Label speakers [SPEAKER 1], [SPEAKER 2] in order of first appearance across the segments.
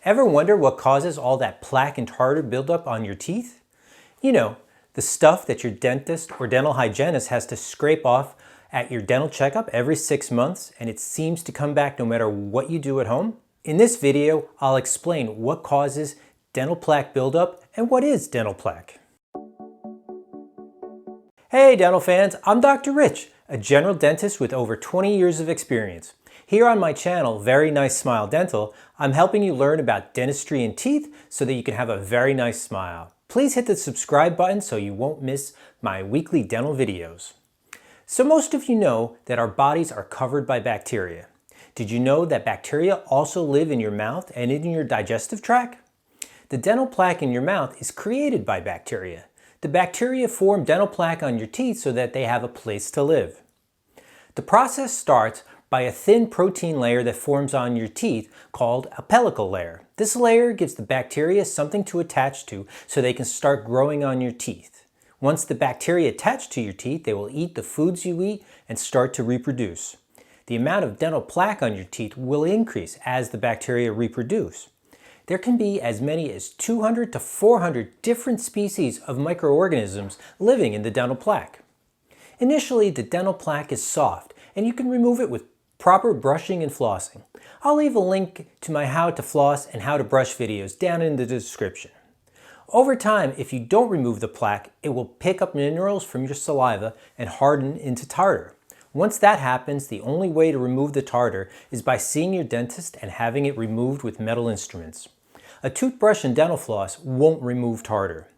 [SPEAKER 1] Ever wonder what causes all that plaque and tartar buildup on your teeth? You know, the stuff that your dentist or dental hygienist has to scrape off at your dental checkup every 6 months, and it seems to come back no matter what you do at home? In this video, I'll explain what causes dental plaque buildup and what is dental plaque. Hey dental fans, I'm Dr. Rich, a general dentist with over 20 years of experience. Here on my channel, Very Nice Smile Dental, I'm helping you learn about dentistry and teeth so that you can have a very nice smile. Please hit the subscribe button so you won't miss my weekly dental videos. So most of you know that our bodies are covered by bacteria. Did you know that bacteria also live in your mouth and in your digestive tract? The dental plaque in your mouth is created by bacteria. The bacteria form dental plaque on your teeth so that they have a place to live. The process starts by a thin protein layer that forms on your teeth called a pellicle layer. This layer gives the bacteria something to attach to so they can start growing on your teeth. Once the bacteria attach to your teeth, they will eat the foods you eat and start to reproduce. The amount of dental plaque on your teeth will increase as the bacteria reproduce. There can be as many as 200 to 400 different species of microorganisms living in the dental plaque. Initially, the dental plaque is soft, and you can remove it with proper brushing and flossing. I'll leave a link to my how to floss and how to brush videos down in the description. Over time, if you don't remove the plaque, it will pick up minerals from your saliva and harden into tartar. Once that happens, the only way to remove the tartar is by seeing your dentist and having it removed with metal instruments. A toothbrush and dental floss won't remove tartar.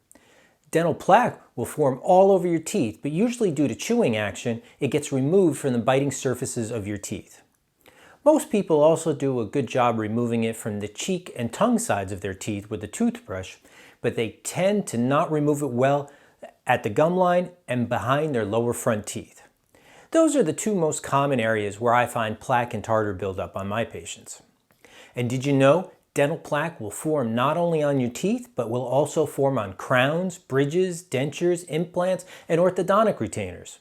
[SPEAKER 1] Dental plaque will form all over your teeth, but usually due to chewing action, it gets removed from the biting surfaces of your teeth. Most people also do a good job removing it from the cheek and tongue sides of their teeth with a toothbrush, but they tend to not remove it well at the gum line and behind their lower front teeth. Those are the two most common areas where I find plaque and tartar buildup on my patients. And did you know dental plaque will form not only on your teeth, but will also form on crowns, bridges, dentures, implants, and orthodontic retainers?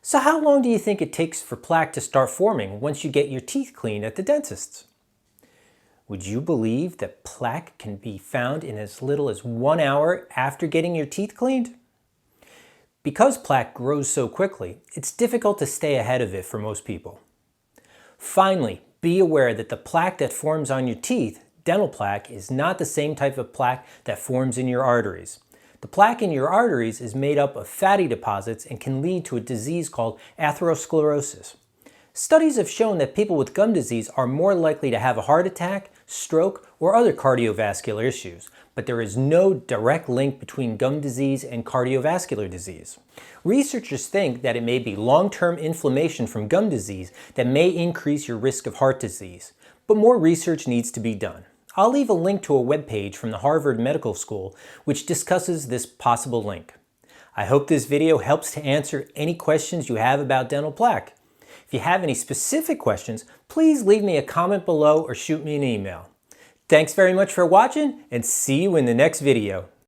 [SPEAKER 1] So how long do you think it takes for plaque to start forming once you get your teeth cleaned at the dentist's? Would you believe that plaque can be found in as little as 1 hour after getting your teeth cleaned? Because plaque grows so quickly, it's difficult to stay ahead of it for most people. Finally, be aware that the plaque that forms on your teeth, dental plaque, is not the same type of plaque that forms in your arteries. The plaque in your arteries is made up of fatty deposits and can lead to a disease called atherosclerosis. Studies have shown that people with gum disease are more likely to have a heart attack, stroke, or other cardiovascular issues, but there is no direct link between gum disease and cardiovascular disease. Researchers think that it may be long-term inflammation from gum disease that may increase your risk of heart disease, but more research needs to be done. I'll leave a link to a webpage from the Harvard Medical School which discusses this possible link. I hope this video helps to answer any questions you have about dental plaque. If you have any specific questions, please leave me a comment below or shoot me an email. Thanks very much for watching, and see you in the next video.